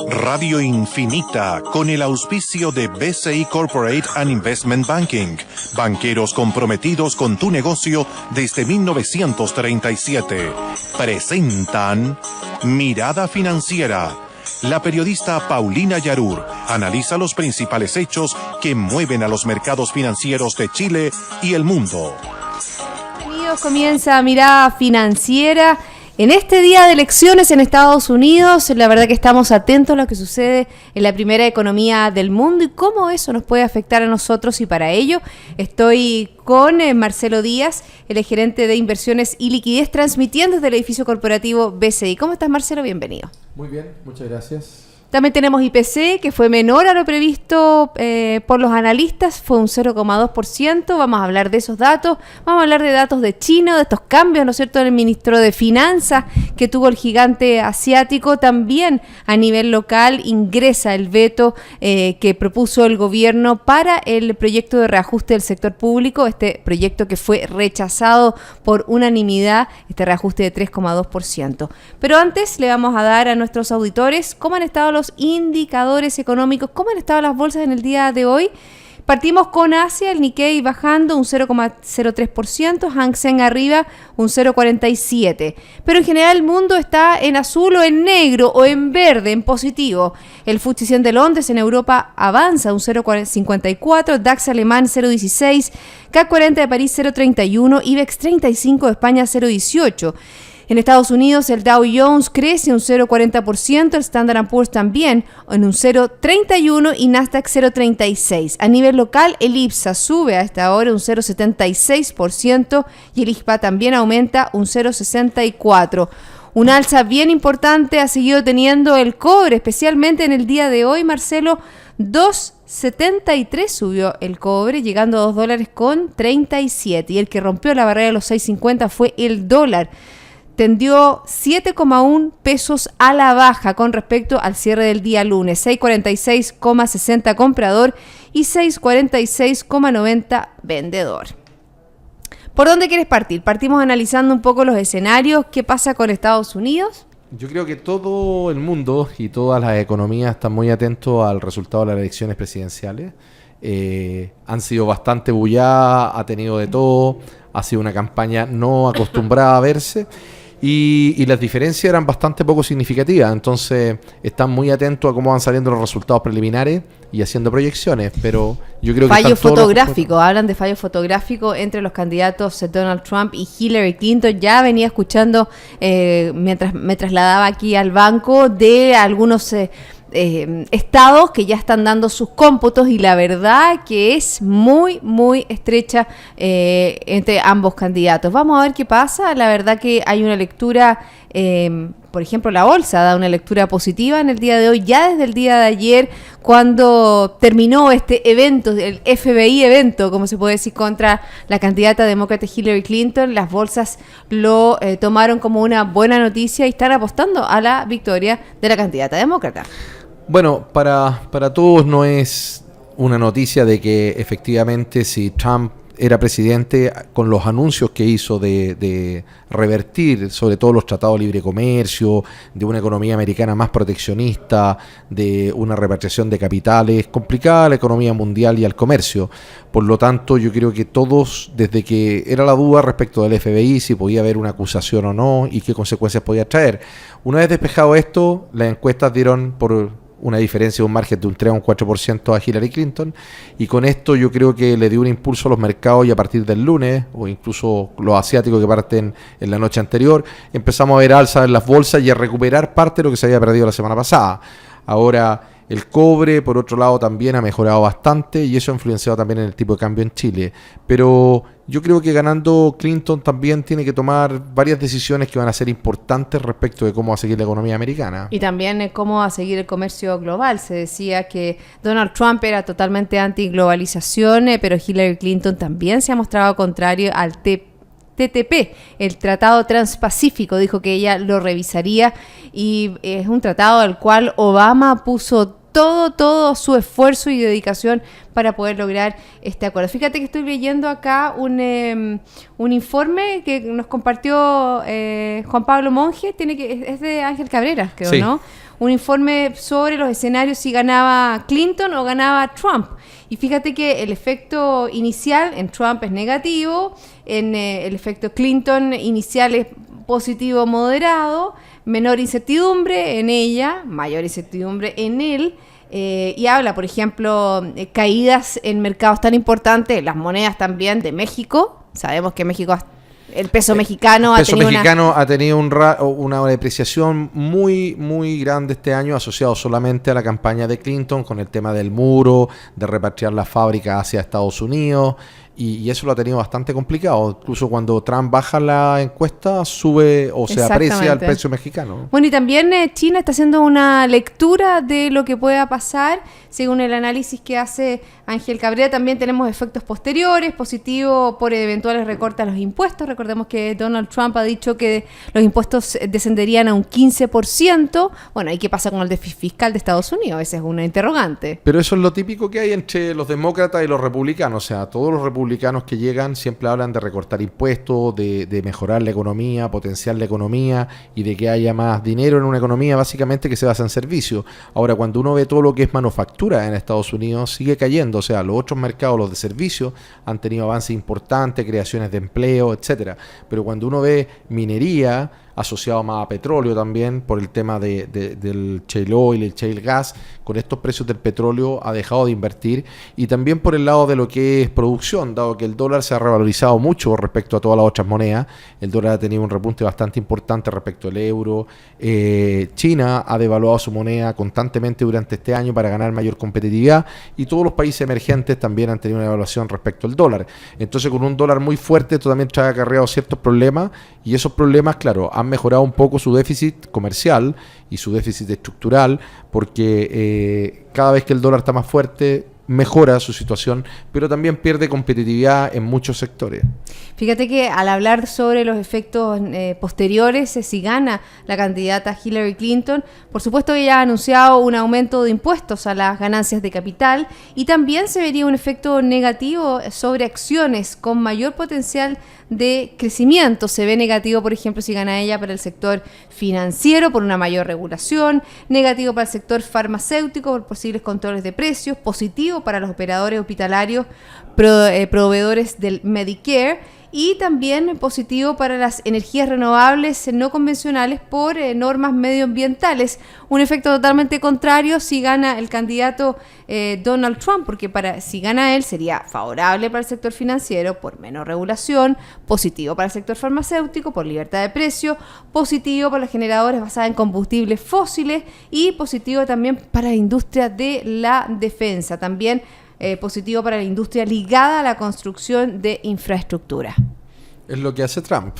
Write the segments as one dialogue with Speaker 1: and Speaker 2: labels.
Speaker 1: Radio Infinita, con el auspicio de BCI Corporate and Investment Banking, banqueros comprometidos con tu negocio desde 1937, presentan Mirada Financiera. La periodista Paulina Yarur analiza los principales hechos que mueven a los mercados financieros de Chile y el mundo.
Speaker 2: Bienvenidos, comienza Mirada Financiera. En este día de elecciones en Estados Unidos, la verdad que estamos atentos a lo que sucede en la primera economía del mundo y cómo eso nos puede afectar a nosotros, y para ello estoy con Marcelo Díaz, el gerente de inversiones y liquidez, transmitiendo desde el edificio corporativo BCI. ¿Cómo estás, Marcelo? Bienvenido.
Speaker 3: Muy bien, muchas gracias.
Speaker 2: También tenemos IPC, que fue menor a lo previsto por los analistas, fue un 0,2%. Vamos a hablar de esos datos, vamos a hablar de datos de China, de estos cambios, ¿no es cierto?, en el ministro de Finanzas que tuvo el gigante asiático. También a nivel local ingresa el veto que propuso el gobierno para el proyecto de reajuste del sector público, este proyecto que fue rechazado por unanimidad, este reajuste de 3,2%. Pero antes le vamos a dar a nuestros auditores cómo han estado los indicadores económicos, cómo han estado las bolsas en el día de hoy. Partimos con Asia, el Nikkei bajando un 0,03%, Hang Seng arriba un 0,47%. Pero en general el mundo está en azul o en negro o en verde, en positivo. El FTSE 100 de Londres en Europa avanza un 0,54%, DAX alemán 0,16%, CAC 40 de París 0,31%, IBEX 35 de España 0,18%. En Estados Unidos el Dow Jones crece un 0,40%, el Standard & Poor's también en un 0,31% y Nasdaq 0,36%. A nivel local el IPSA sube a esta hora un 0,76% y el IXPA también aumenta un 0,64%. Un alza bien importante ha seguido teniendo el cobre, especialmente en el día de hoy, Marcelo. 2,73 subió el cobre, llegando a $2,37. Y el que rompió la barrera de los 6,50 fue el dólar. Tendió 7,1 pesos a la baja con respecto al cierre del día lunes. 6,46,60 comprador y 6,46,90 vendedor. ¿Por dónde quieres partir? Partimos analizando un poco los escenarios. ¿Qué pasa con Estados Unidos?
Speaker 3: Yo creo que todo el mundo y todas las economías están muy atentos al resultado de las elecciones presidenciales. Han sido bastante bulladas, ha tenido de todo, ha sido una campaña no acostumbrada a verse. Y las diferencias eran bastante poco significativas, entonces están muy atentos a cómo van saliendo los resultados preliminares y haciendo proyecciones, pero yo creo que
Speaker 2: fallo fotográfico, hablan de fallo fotográfico entre los candidatos Donald Trump y Hillary Clinton. Ya venía escuchando mientras me trasladaba aquí al banco de algunos estados que ya están dando sus cómputos, y la verdad que es muy, muy estrecha entre ambos candidatos. Vamos a ver qué pasa. La verdad que hay una lectura, por ejemplo, la bolsa da una lectura positiva en el día de hoy, ya desde el día de ayer, cuando terminó este evento, el FBI evento, como se puede decir, contra la candidata demócrata Hillary Clinton. Las bolsas lo tomaron como una buena noticia y están apostando a la victoria de la candidata demócrata.
Speaker 3: Bueno, para todos no es una noticia de que efectivamente, si Trump era presidente, con los anuncios que hizo de revertir sobre todo los tratados de libre comercio, de una economía americana más proteccionista, de una repatriación de capitales, complicada la economía mundial y al comercio. Por lo tanto, yo creo que todos, desde que era la duda respecto del FBI, si podía haber una acusación o no y qué consecuencias podía traer. Una vez despejado esto, las encuestas dieron por una diferencia de un margen de un 3 a un 4% a Hillary Clinton, y con esto yo creo que le dio un impulso a los mercados, y a partir del lunes, o incluso los asiáticos que parten en la noche anterior, empezamos a ver alzas en las bolsas y a recuperar parte de lo que se había perdido la semana pasada. Ahora, el cobre, por otro lado, también ha mejorado bastante, y eso ha influenciado también en el tipo de cambio en Chile. Pero yo creo que ganando Clinton también tiene que tomar varias decisiones que van a ser importantes respecto de cómo va a seguir la economía americana.
Speaker 2: Y también cómo va a seguir el comercio global. Se decía que Donald Trump era totalmente anti-globalización, pero Hillary Clinton también se ha mostrado contrario al TTP, el Tratado Transpacífico. Dijo que ella lo revisaría, y es un tratado al cual Obama puso todo su esfuerzo y dedicación para poder lograr este acuerdo. Fíjate que estoy leyendo acá un informe que nos compartió Juan Pablo Monge, es de Ángel Cabrera, creo, sí, ¿no? Un informe sobre los escenarios si ganaba Clinton o ganaba Trump. Y fíjate que el efecto inicial en Trump es negativo, en el efecto Clinton inicial es positivo moderado, menor incertidumbre en ella, mayor incertidumbre en él, y habla, por ejemplo, caídas en mercados tan importantes, las monedas también de México. Sabemos que México, el peso mexicano
Speaker 3: ha tenido una depreciación muy, muy grande este año, asociado solamente a la campaña de Clinton con el tema del muro, de repatriar las fábricas hacia Estados Unidos. Y eso lo ha tenido bastante complicado. Incluso cuando Trump baja la encuesta, sube o se aprecia el precio mexicano.
Speaker 2: Bueno, y también China está haciendo una lectura de lo que pueda pasar. Según el análisis que hace Ángel Cabrera, también tenemos efectos posteriores, positivo por eventuales recortes a los impuestos. Recordemos que Donald Trump ha dicho que los impuestos descenderían a un 15%. Bueno, ¿y qué pasa con el déficit fiscal de Estados Unidos? Esa es una interrogante.
Speaker 3: Pero eso es lo típico que hay entre los demócratas y los republicanos. O sea, todos los republicanos que llegan siempre hablan de recortar impuestos, de mejorar la economía, potenciar la economía y de que haya más dinero en una economía básicamente que se basa en servicios. Ahora, cuando uno ve todo lo que es manufactura en Estados Unidos, sigue cayendo. O sea, los otros mercados, los de servicios, han tenido avances importantes, creaciones de empleo, etcétera. Pero cuando uno ve minería, asociado más a petróleo también, por el tema del shale oil, el shale gas, con estos precios del petróleo ha dejado de invertir, y también por el lado de lo que es producción, dado que el dólar se ha revalorizado mucho respecto a todas las otras monedas. El dólar ha tenido un repunte bastante importante respecto al euro. China ha devaluado su moneda constantemente durante este año para ganar mayor competitividad, y todos los países emergentes también han tenido una devaluación respecto al dólar. Entonces, con un dólar muy fuerte, esto también trae acarreado ciertos problemas, y esos problemas, claro, han mejorado un poco su déficit comercial y su déficit estructural, porque cada vez que el dólar está más fuerte mejora su situación, pero también pierde competitividad en muchos sectores.
Speaker 2: Fíjate que al hablar sobre los efectos posteriores, si gana la candidata Hillary Clinton, por supuesto ella ha anunciado un aumento de impuestos a las ganancias de capital, y también se vería un efecto negativo sobre acciones con mayor potencial de crecimiento. Se ve negativo, por ejemplo, si gana ella para el sector financiero por una mayor regulación, negativo para el sector farmacéutico por posibles controles de precios, positivo para los operadores hospitalarios, proveedores del Medicare, y también positivo para las energías renovables no convencionales por normas medioambientales. Un efecto totalmente contrario si gana el candidato Donald Trump, porque si gana él sería favorable para el sector financiero por menos regulación, positivo para el sector farmacéutico por libertad de precio, positivo para los generadores basados en combustibles fósiles, y positivo también para la industria de la defensa. También positivo para la industria ligada a la construcción de infraestructura.
Speaker 3: Es lo que hace Trump.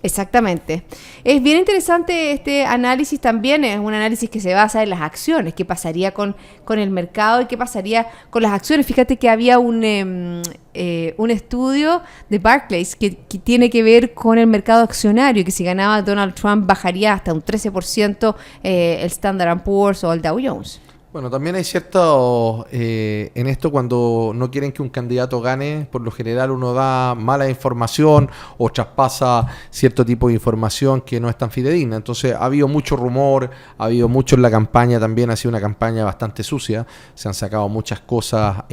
Speaker 2: Exactamente. Es bien interesante este análisis también, es un análisis que se basa en las acciones, qué pasaría con el mercado y qué pasaría con las acciones. Fíjate que había un estudio de Barclays que tiene que ver con el mercado accionario, que si ganaba Donald Trump bajaría hasta un 13% el Standard & Poor's o el Dow Jones.
Speaker 3: Bueno, también hay cierto, en esto cuando no quieren que un candidato gane, por lo general uno da mala información o traspasa cierto tipo de información que no es tan fidedigna. Entonces ha habido mucho rumor, ha habido mucho en la campaña, también ha sido una campaña bastante sucia, se han sacado muchas cosas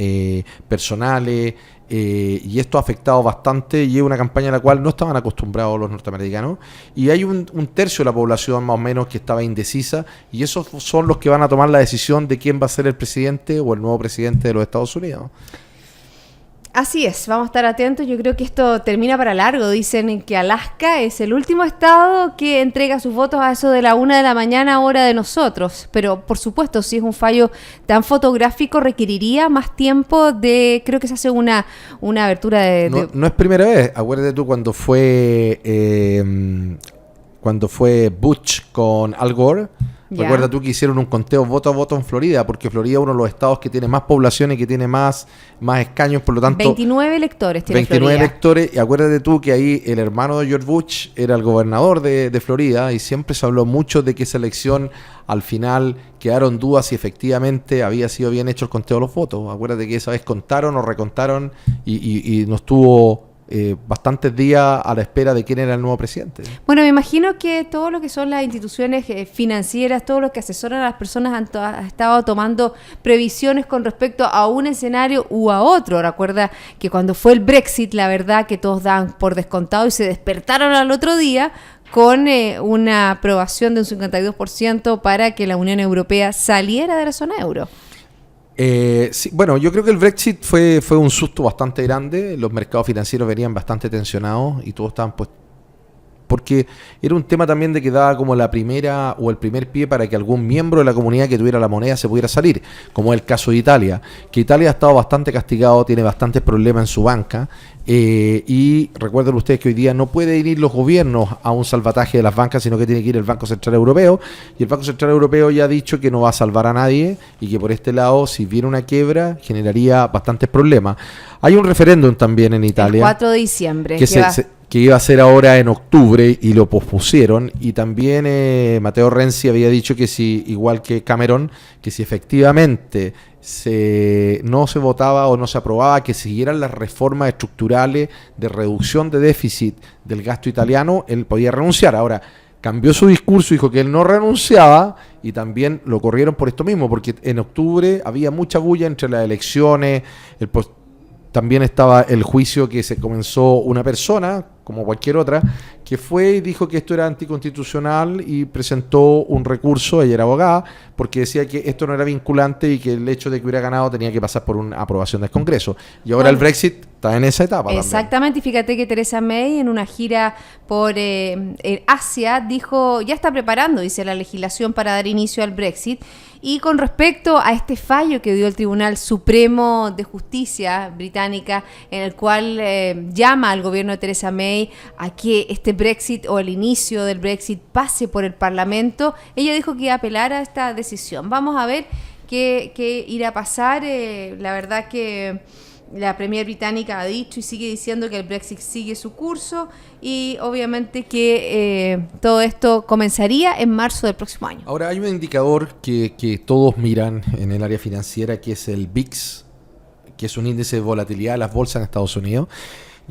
Speaker 3: personales, y esto ha afectado bastante, y es una campaña a la cual no estaban acostumbrados los norteamericanos, y hay un tercio de la población más o menos que estaba indecisa, y esos son los que van a tomar la decisión de quién va a ser el presidente o el nuevo presidente de los Estados Unidos.
Speaker 2: Así es, vamos a estar atentos. Yo creo que esto termina para largo. Dicen que Alaska es el último estado que entrega sus votos a eso de la 1 de la mañana, hora de nosotros. Pero, por supuesto, si es un fallo tan fotográfico, requeriría más tiempo creo que se hace una abertura de...
Speaker 3: No es primera vez. Acuérdate tú cuando fue Bush con Al Gore.
Speaker 2: Ya.
Speaker 3: Recuerda tú que hicieron un conteo voto a voto en Florida, porque Florida es uno de los estados que tiene más población y que tiene más escaños, por lo tanto...
Speaker 2: 29 electores tiene
Speaker 3: 29
Speaker 2: Florida.
Speaker 3: electores, y acuérdate tú que ahí el hermano de George Bush era el gobernador de Florida, y siempre se habló mucho de que esa elección al final quedaron dudas si efectivamente había sido bien hecho el conteo de los votos. Acuérdate que esa vez contaron o recontaron y nos tuvo bastantes días a la espera de quién era el nuevo presidente.
Speaker 2: Bueno, me imagino que todo lo que son las instituciones financieras, todo lo que asesoran a las personas han estado tomando previsiones con respecto a un escenario u a otro. Recuerda que cuando fue el Brexit, la verdad que todos daban por descontado y se despertaron al otro día con una aprobación de un 52% para que la Unión Europea saliera de la zona euro.
Speaker 3: Sí, bueno, yo creo que el Brexit fue un susto bastante grande. Los mercados financieros venían bastante tensionados y todos estaban pues porque era un tema también de que daba como la primera o el primer pie para que algún miembro de la comunidad que tuviera la moneda se pudiera salir, como es el caso de Italia, que Italia ha estado bastante castigado, tiene bastantes problemas en su banca, y recuerden ustedes que hoy día no pueden ir los gobiernos a un salvataje de las bancas, sino que tiene que ir el Banco Central Europeo, y el Banco Central Europeo ya ha dicho que no va a salvar a nadie y que por este lado, si viene una quiebra, generaría bastantes problemas. Hay un referéndum también en Italia.
Speaker 2: El 4 de diciembre.
Speaker 3: Que iba a ser ahora en octubre y lo pospusieron, y también Matteo Renzi había dicho que si, igual que Cameron, que si efectivamente no se votaba o no se aprobaba que siguieran las reformas estructurales de reducción de déficit del gasto italiano, él podía renunciar. Ahora cambió su discurso, dijo que él no renunciaba, y también lo corrieron por esto mismo, porque en octubre había mucha bulla entre las elecciones, también estaba el juicio que se comenzó una persona, como cualquier otra, que fue y dijo que esto era anticonstitucional y presentó un recurso, ella era abogada, porque decía que esto no era vinculante y que el hecho de que hubiera ganado tenía que pasar por una aprobación del Congreso. Y ahora el Brexit está en esa etapa.
Speaker 2: Exactamente,
Speaker 3: también.
Speaker 2: Y fíjate que Theresa May en una gira por Asia dijo, ya está preparando, dice, la legislación para dar inicio al Brexit. Y con respecto a este fallo que dio el Tribunal Supremo de Justicia británica, en el cual llama al gobierno de Theresa May a que este Brexit o el inicio del Brexit pase por el Parlamento, ella dijo que iba a apelar a esta decisión. Vamos a ver qué irá a pasar. La verdad que la Premier británica ha dicho y sigue diciendo que el Brexit sigue su curso, y obviamente que todo esto comenzaría en marzo del próximo año.
Speaker 3: Ahora hay un indicador que todos miran en el área financiera, que es el VIX, que es un índice de volatilidad de las bolsas en Estados Unidos.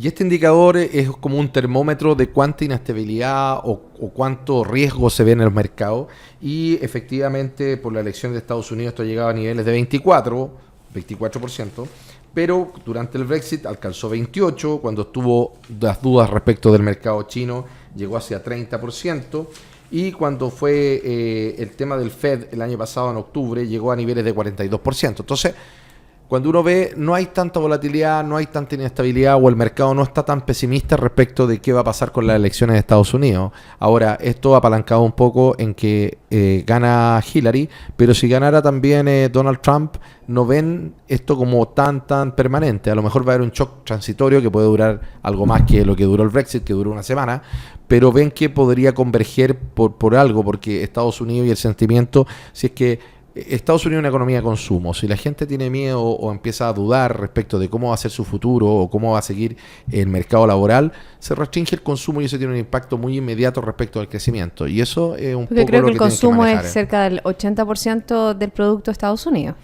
Speaker 3: Y este indicador es como un termómetro de cuánta inestabilidad o cuánto riesgo se ve en el mercado. Y efectivamente, por la elección de Estados Unidos, esto ha llegado a niveles de 24%, pero durante el Brexit alcanzó 28%, cuando estuvo las dudas respecto del mercado chino, llegó hacia 30%, y cuando fue el tema del Fed el año pasado, en octubre, llegó a niveles de 42%. Entonces, cuando uno ve, no hay tanta volatilidad, no hay tanta inestabilidad, o el mercado no está tan pesimista respecto de qué va a pasar con las elecciones de Estados Unidos. Ahora, esto ha apalancado un poco en que gana Hillary, pero si ganara también Donald Trump, no ven esto como tan permanente. A lo mejor va a haber un shock transitorio que puede durar algo más que lo que duró el Brexit, que duró una semana, pero ven que podría converger por algo, porque Estados Unidos y el sentimiento, si es que Estados Unidos es una economía de consumo. Si la gente tiene miedo o empieza a dudar respecto de cómo va a ser su futuro o cómo va a seguir el mercado laboral, se restringe el consumo, y eso tiene un impacto muy inmediato respecto al crecimiento. Y eso es un poco
Speaker 2: creo
Speaker 3: lo
Speaker 2: que el consumo
Speaker 3: tienen que manejar,
Speaker 2: es cerca del 80% del producto de Estados Unidos.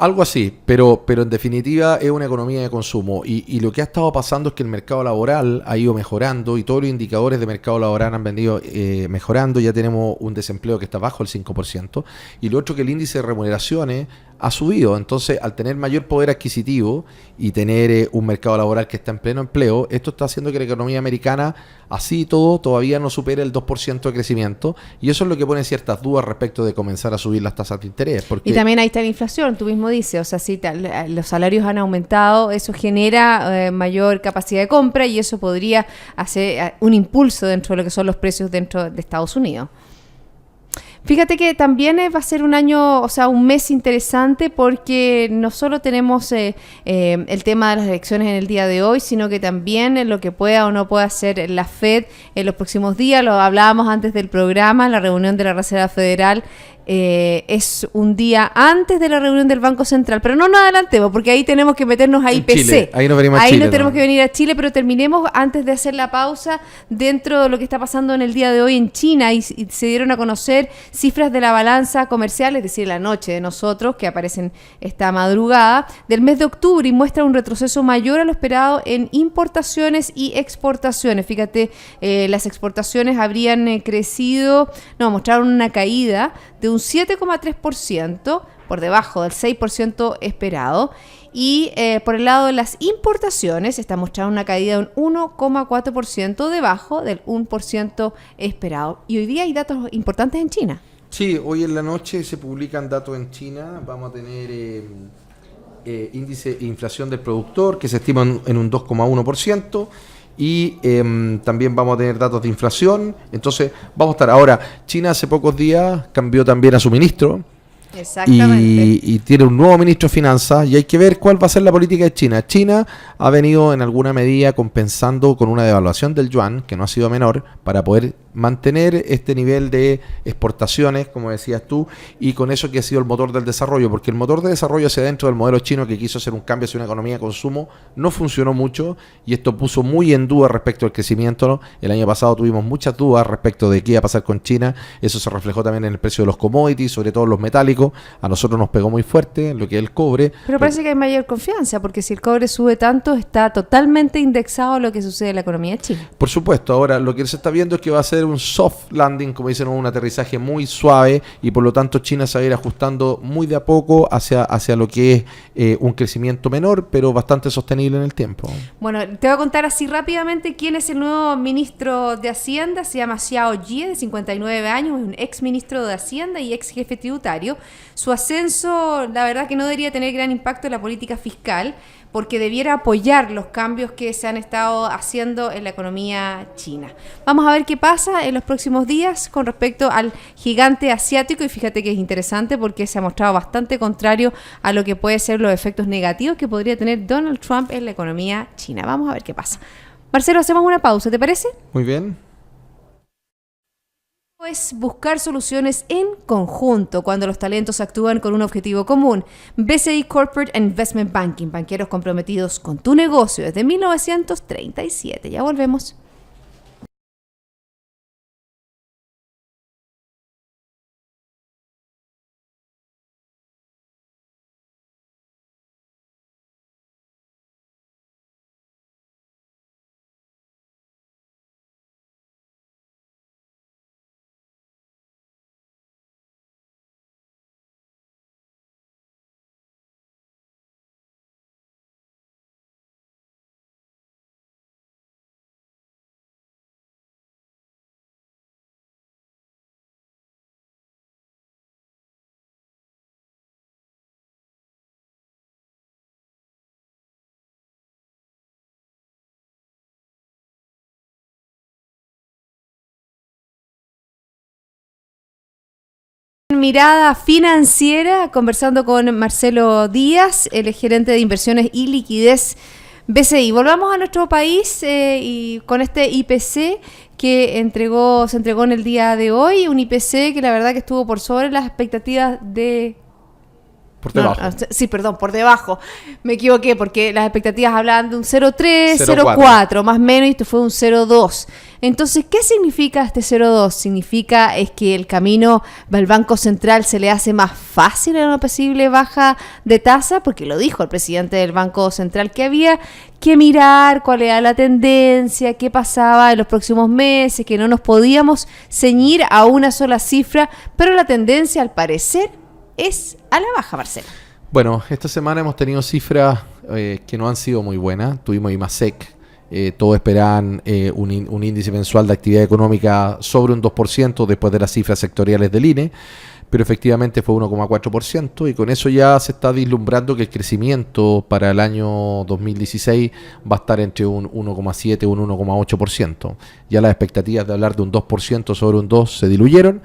Speaker 3: Algo así, pero en definitiva es una economía de consumo, y lo que ha estado pasando es que el mercado laboral ha ido mejorando, y todos los indicadores de mercado laboral han venido mejorando. Ya tenemos un desempleo que está bajo el 5%, y lo otro, que el índice de remuneraciones ha subido. Entonces, al tener mayor poder adquisitivo y tener un mercado laboral que está en pleno empleo, esto está haciendo que la economía americana, así y todo, todavía no supere el 2% de crecimiento, y eso es lo que pone ciertas dudas respecto de comenzar a subir las tasas de interés. Porque
Speaker 2: y también ahí está la inflación, tú mismo dices, o sea, si los salarios han aumentado, eso genera mayor capacidad de compra, y eso podría hacer un impulso dentro de lo que son los precios dentro de Estados Unidos. Fíjate que también va a ser un año, o sea, un mes interesante porque no solo tenemos el tema de las elecciones en el día de hoy, sino que también lo que pueda o no pueda hacer la Fed en los próximos días. Lo hablábamos antes del programa, la reunión de la Reserva Federal es un día antes de la reunión del Banco Central, pero no nos adelantemos porque ahí tenemos que meternos a IPC.
Speaker 3: Chile. Ahí nos venimos a
Speaker 2: ahí
Speaker 3: Chile,
Speaker 2: no tenemos que venir a Chile, pero terminemos antes de hacer la pausa dentro de lo que está pasando en el día de hoy en China y se dieron a conocer cifras de la balanza comercial, es decir, la noche de nosotros, que aparecen esta madrugada, del mes de octubre y muestra un retroceso mayor a lo esperado en importaciones y exportaciones. Fíjate, las exportaciones habrían mostraron una caída de un 7,3%, por debajo del 6% esperado. Y por el lado de las importaciones está mostrando una caída de un 1,4%, debajo del 1% esperado. Y hoy día hay datos importantes en China.
Speaker 3: Sí, hoy en la noche se publican datos en China. Vamos a tener índice de inflación del productor, que se estima en un 2,1%. Y también vamos a tener datos de inflación. Entonces vamos a estar ahora. China hace pocos días cambió también a su ministro.
Speaker 2: Exactamente.
Speaker 3: Y tiene un nuevo ministro de Finanzas y hay que ver cuál va a ser la política de China. China ha venido en alguna medida compensando con una devaluación del yuan, que no ha sido menor, para poder mantener este nivel de exportaciones, como decías tú, y con eso que ha sido el motor del desarrollo, porque el motor de desarrollo hacia dentro del modelo chino, que quiso hacer un cambio hacia una economía de consumo, no funcionó mucho y esto puso muy en duda respecto al crecimiento, ¿no? El año pasado tuvimos muchas dudas respecto de qué iba a pasar con China. Eso se reflejó también en el precio de los commodities, sobre todo los metálicos. A nosotros nos pegó muy fuerte lo que es el cobre.
Speaker 2: Pero parece que hay mayor confianza, porque si el cobre sube tanto, está totalmente indexado a lo que sucede en la economía china.
Speaker 3: Por supuesto, ahora lo que se está viendo es que va a ser un soft landing, como dicen, un aterrizaje muy suave, y por lo tanto China se va a ir ajustando muy de a poco hacia lo que es un crecimiento menor, pero bastante sostenible en el tiempo.
Speaker 2: Bueno, te voy a contar así rápidamente quién es el nuevo ministro de Hacienda. Se llama Xiao Jie, de 59 años, es un ex ministro de Hacienda y ex jefe tributario. Su ascenso, la verdad que no debería tener gran impacto en la política fiscal, porque debiera apoyar los cambios que se han estado haciendo en la economía china. Vamos a ver qué pasa en los próximos días con respecto al gigante asiático, y fíjate que es interesante porque se ha mostrado bastante contrario a lo que pueden ser los efectos negativos que podría tener Donald Trump en la economía china. Vamos a ver qué pasa. Marcelo, hacemos una pausa, ¿te parece?
Speaker 3: Muy bien.
Speaker 2: Es buscar soluciones en conjunto cuando los talentos actúan con un objetivo común. BCI Corporate Investment Banking, banqueros comprometidos con tu negocio desde 1937. Ya volvemos. Mirada financiera, conversando con Marcelo Díaz, el gerente de inversiones y liquidez BCI. Volvamos a nuestro país y con este IPC que se entregó en el día de hoy, un IPC que la verdad que estuvo por sobre las expectativas de...
Speaker 3: Por debajo.
Speaker 2: Por debajo. Me equivoqué porque las expectativas hablaban de un 0,3,
Speaker 3: 0,4.
Speaker 2: 0,4, más o menos, y esto fue un 0,2. Entonces, ¿qué significa este 0,2? Significa es que el camino al Banco Central se le hace más fácil en una posible baja de tasa, porque lo dijo el presidente del Banco Central, que había que mirar cuál era la tendencia, qué pasaba en los próximos meses, que no nos podíamos ceñir a una sola cifra, pero la tendencia, al parecer, es a la baja, Marcelo.
Speaker 3: Bueno, esta semana hemos tenido cifras que no han sido muy buenas. Tuvimos IMASEC, todos esperaban un índice mensual de actividad económica sobre un 2% después de las cifras sectoriales del INE, pero efectivamente fue 1,4%, y con eso ya se está vislumbrando que el crecimiento para el año 2016 va a estar entre un 1,7 y un 1,8%. Ya las expectativas de hablar de un 2% sobre un 2% se diluyeron.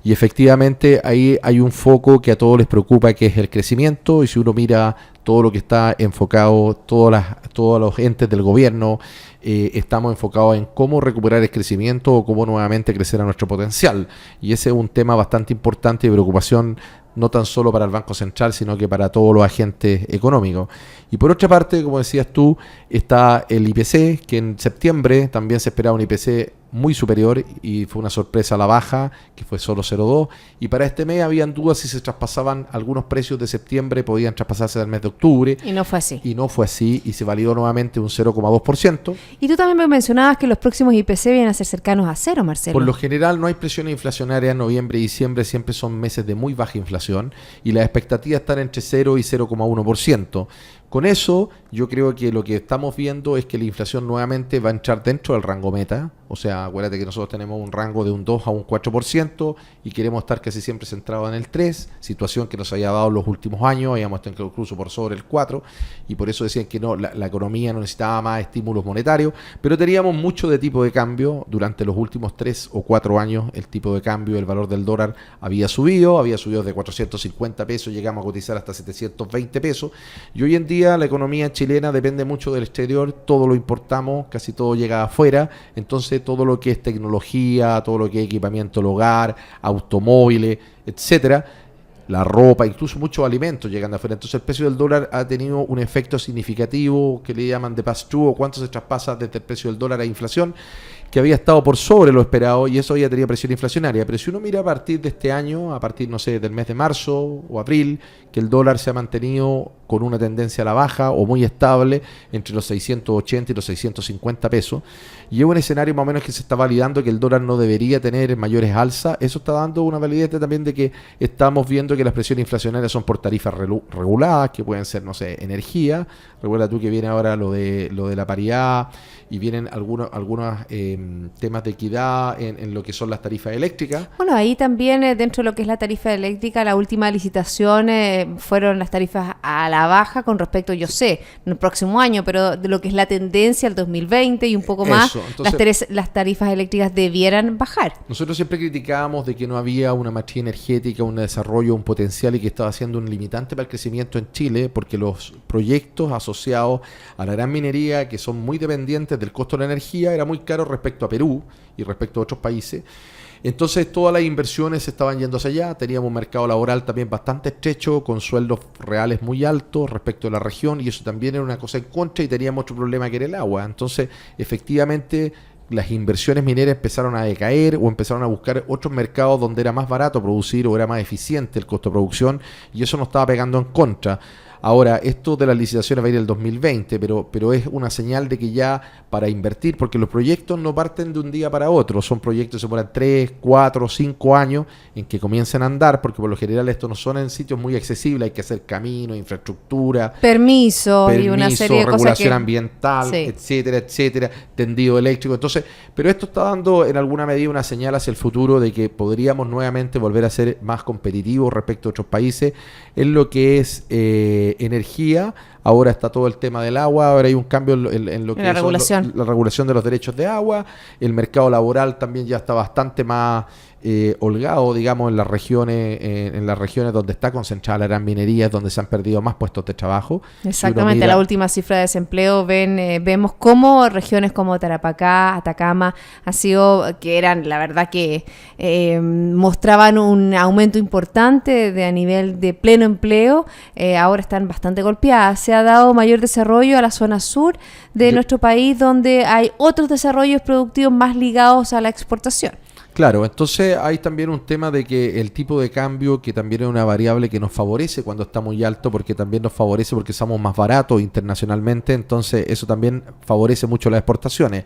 Speaker 3: Y efectivamente ahí hay un foco que a todos les preocupa, que es el crecimiento, y si uno mira todo lo que está enfocado, todos los entes del gobierno, estamos enfocados en cómo recuperar el crecimiento o cómo nuevamente crecer a nuestro potencial. Y ese es un tema bastante importante de preocupación, no tan solo para el Banco Central, sino que para todos los agentes económicos. Y por otra parte, como decías tú, está el IPC, que en septiembre también se esperaba un IPC muy superior y fue una sorpresa a la baja, que fue solo 0,2. Y para este mes habían dudas si se traspasaban algunos precios de septiembre, podían traspasarse del mes de octubre.
Speaker 2: Y no fue así.
Speaker 3: Y no fue así, y se validó nuevamente un 0,2%.
Speaker 2: Y tú también me mencionabas que los próximos IPC vienen a ser cercanos a cero, Marcelo.
Speaker 3: Por lo general no hay presión inflacionaria en noviembre y diciembre, siempre son meses de muy baja inflación y las expectativas están entre 0 y 0,1%. Con eso, yo creo que lo que estamos viendo es que la inflación nuevamente va a entrar dentro del rango meta. O sea, acuérdate que nosotros tenemos un rango de un 2 a un 4% y queremos estar casi siempre centrados en el 3%, situación que nos haya dado en los últimos años, habíamos estado incluso por sobre el 4%, y por eso decían que no, la economía no necesitaba más estímulos monetarios, pero teníamos mucho de tipo de cambio. Durante los últimos 3 o 4 años el tipo de cambio, el valor del dólar había subido de 450 pesos, llegamos a cotizar hasta 720 pesos, y hoy en día la economía chilena depende mucho del exterior, todo lo importamos, casi todo llega afuera, entonces todo lo que es tecnología, todo lo que es equipamiento del hogar, automóviles, etcétera, la ropa, incluso muchos alimentos llegan de afuera. Entonces el precio del dólar ha tenido un efecto significativo que le llaman de pass-through, o cuánto se traspasa desde el precio del dólar a inflación, que había estado por sobre lo esperado, y eso había tenido presión inflacionaria. Pero si uno mira a partir de este año, a partir, no sé, del mes de marzo o abril, que el dólar se ha mantenido con una tendencia a la baja o muy estable entre los 680 y los 650 pesos, y es un escenario más o menos que se está validando que el dólar no debería tener mayores alzas. Eso está dando una validez también de que estamos viendo que las presiones inflacionarias son por tarifas reguladas, que pueden ser, no sé, energía. Recuerda tú que viene ahora lo de la paridad, y vienen algunos temas de equidad en lo que son las tarifas eléctricas.
Speaker 2: Bueno, ahí también dentro de lo que es la tarifa eléctrica, la última licitación fueron las tarifas a la baja con respecto, yo sé, en el próximo año, pero de lo que es la tendencia al 2020 y un poco más, entonces, las tarifas eléctricas debieran bajar. Nosotros
Speaker 3: siempre criticábamos de que no había una matriz energética, un desarrollo, un potencial, y que estaba siendo un limitante para el crecimiento en Chile, porque los proyectos asociados a la gran minería, que son muy dependientes del costo de la energía, era muy caro respecto a Perú y respecto a otros países. Entonces todas las inversiones se estaban yendo hacia allá, teníamos un mercado laboral también bastante estrecho, con sueldos reales muy altos respecto a la región, y eso también era una cosa en contra, y teníamos otro problema que era el agua. Entonces efectivamente las inversiones mineras empezaron a decaer, o empezaron a buscar otros mercados donde era más barato producir o era más eficiente el costo de producción, y eso nos estaba pegando en contra. Ahora, esto de las licitaciones va a ir el 2020, pero es una señal de que ya para invertir, porque los proyectos no parten de un día para otro, son proyectos que se ponen 3, 4, 5 años en que comiencen a andar, porque por lo general estos no son en sitios muy accesibles, hay que hacer caminos, infraestructura,
Speaker 2: permiso y una serie de
Speaker 3: regulación
Speaker 2: cosas
Speaker 3: ambiental, sí, etcétera, etcétera, tendido eléctrico. Entonces, pero esto está dando en alguna medida una señal hacia el futuro de que podríamos nuevamente volver a ser más competitivos respecto a otros países en lo que es energía. Ahora está todo el tema del agua, ahora hay un cambio en lo que
Speaker 2: la regulación.
Speaker 3: La regulación de los derechos de agua. El mercado laboral también ya está bastante más holgado, digamos, en las regiones donde está concentrada la gran minería, es donde se han perdido más puestos de trabajo.
Speaker 2: Exactamente, la última cifra de desempleo, vemos cómo regiones como Tarapacá, Atacama, que eran, la verdad que mostraban un aumento importante a nivel de pleno empleo, ahora están bastante golpeadas. Se ha dado mayor desarrollo a la zona sur de nuestro país, donde hay otros desarrollos productivos más ligados a la exportación.
Speaker 3: Claro, entonces hay también un tema de que el tipo de cambio, que también es una variable que nos favorece cuando está muy alto, porque también nos favorece porque somos más baratos internacionalmente, entonces eso también favorece mucho las exportaciones.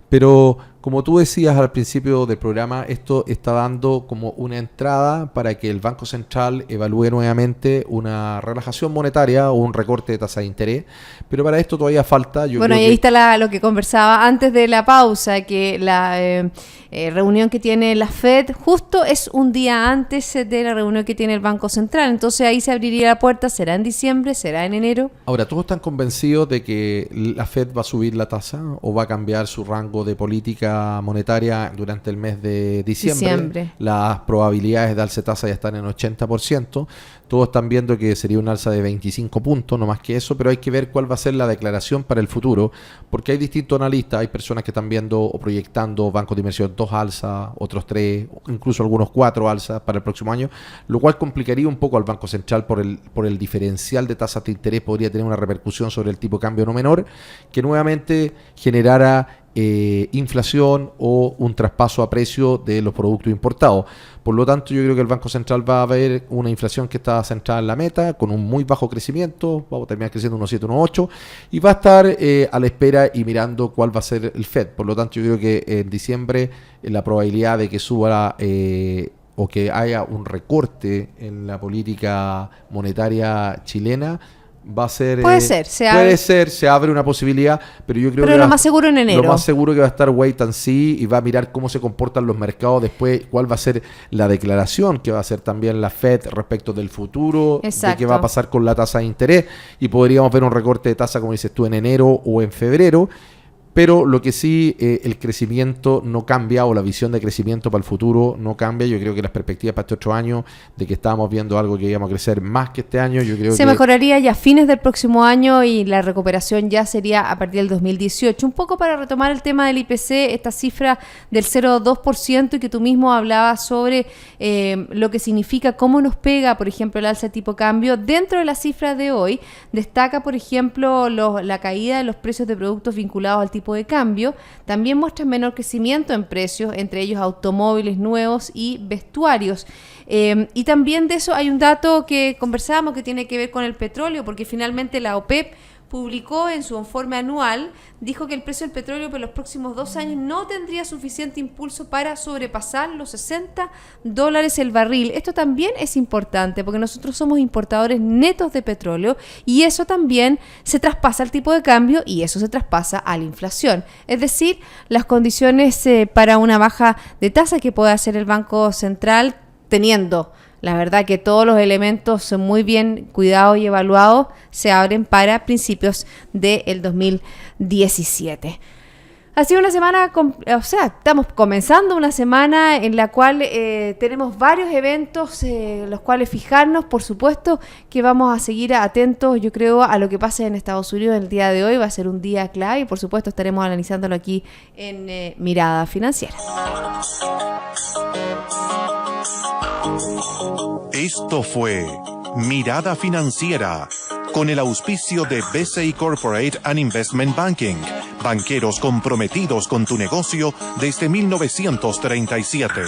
Speaker 3: Pero como tú decías al principio del programa, esto está dando como una entrada para que el Banco Central evalúe nuevamente una relajación monetaria o un recorte de tasa de interés, pero para esto todavía falta.
Speaker 2: Y ahí está lo que conversaba antes de la pausa, que la reunión que tiene la FED justo es un día antes de la reunión que tiene el Banco Central, entonces ahí se abriría la puerta. ¿Será en diciembre? ¿Será en enero?
Speaker 3: Ahora, ¿todos están convencidos de que la FED va a subir la tasa o va a cambiar su rango de política política monetaria durante el mes de diciembre. Las probabilidades de alza de tasa ya están en 80%. Todos están viendo que sería un alza de 25 puntos, no más que eso, pero hay que ver cuál va a ser la declaración para el futuro, porque hay distintos analistas, hay personas que están viendo o proyectando bancos de inversión 2 alzas, otros 3, incluso algunos 4 alzas para el próximo año, lo cual complicaría un poco al Banco Central por el diferencial de tasas de interés, podría tener una repercusión sobre el tipo de cambio no menor, que nuevamente generara inflación o un traspaso a precio de los productos importados. Por lo tanto, yo creo que el Banco Central va a ver una inflación que está centrada en la meta, con un muy bajo crecimiento, vamos a terminar creciendo unos 7, unos 8, y va a estar a la espera y mirando cuál va a ser el FED. Por lo tanto, yo creo que en diciembre la probabilidad de que suba o que haya un recorte en la política monetaria chilena va a ser...
Speaker 2: Puede ser,
Speaker 3: se abre una posibilidad, pero yo creo
Speaker 2: que lo más seguro en enero.
Speaker 3: Lo más seguro que va a estar wait and see y va a mirar cómo se comportan los mercados después, cuál va a ser la declaración que va a hacer también la Fed respecto del futuro, de qué va a pasar con la tasa de interés, y podríamos ver un recorte de tasa, como dices tú, en enero o en febrero. Pero lo que sí, el crecimiento no cambia, o la visión de crecimiento para el futuro no cambia. Yo creo que las perspectivas para este otro año, de que estábamos viendo algo que íbamos a crecer más que este año, yo creo que...
Speaker 2: Se mejoraría ya a fines del próximo año y la recuperación ya sería a partir del 2018. Un poco para retomar el tema del IPC, esta cifra del 0,2% y que tú mismo hablabas sobre lo que significa, cómo nos pega, por ejemplo, el alza de tipo cambio. Dentro de la cifra de hoy, destaca, por ejemplo, la caída de los precios de productos vinculados al tipo de cambio. También muestran menor crecimiento en precios, entre ellos automóviles nuevos y vestuarios. Y también de eso hay un dato que conversábamos que tiene que ver con el petróleo, porque finalmente la OPEP publicó en su informe anual, dijo que el precio del petróleo por los próximos 2 años no tendría suficiente impulso para sobrepasar los $60 el barril. Esto también es importante porque nosotros somos importadores netos de petróleo y eso también se traspasa al tipo de cambio y eso se traspasa a la inflación. Es decir, las condiciones para una baja de tasa que puede hacer el Banco Central, teniendo la verdad que todos los elementos son muy bien cuidados y evaluados, se abren para principios del 2017. Ha sido una semana, estamos comenzando una semana en la cual tenemos varios eventos, los cuales fijarnos. Por supuesto que vamos a seguir atentos, yo creo, a lo que pase en Estados Unidos el día de hoy. Va a ser un día clave y por supuesto estaremos analizándolo aquí en Mirada Financiera.
Speaker 1: Esto fue Mirada Financiera, con el auspicio de BCI Corporate and Investment Banking, banqueros comprometidos con tu negocio desde 1937.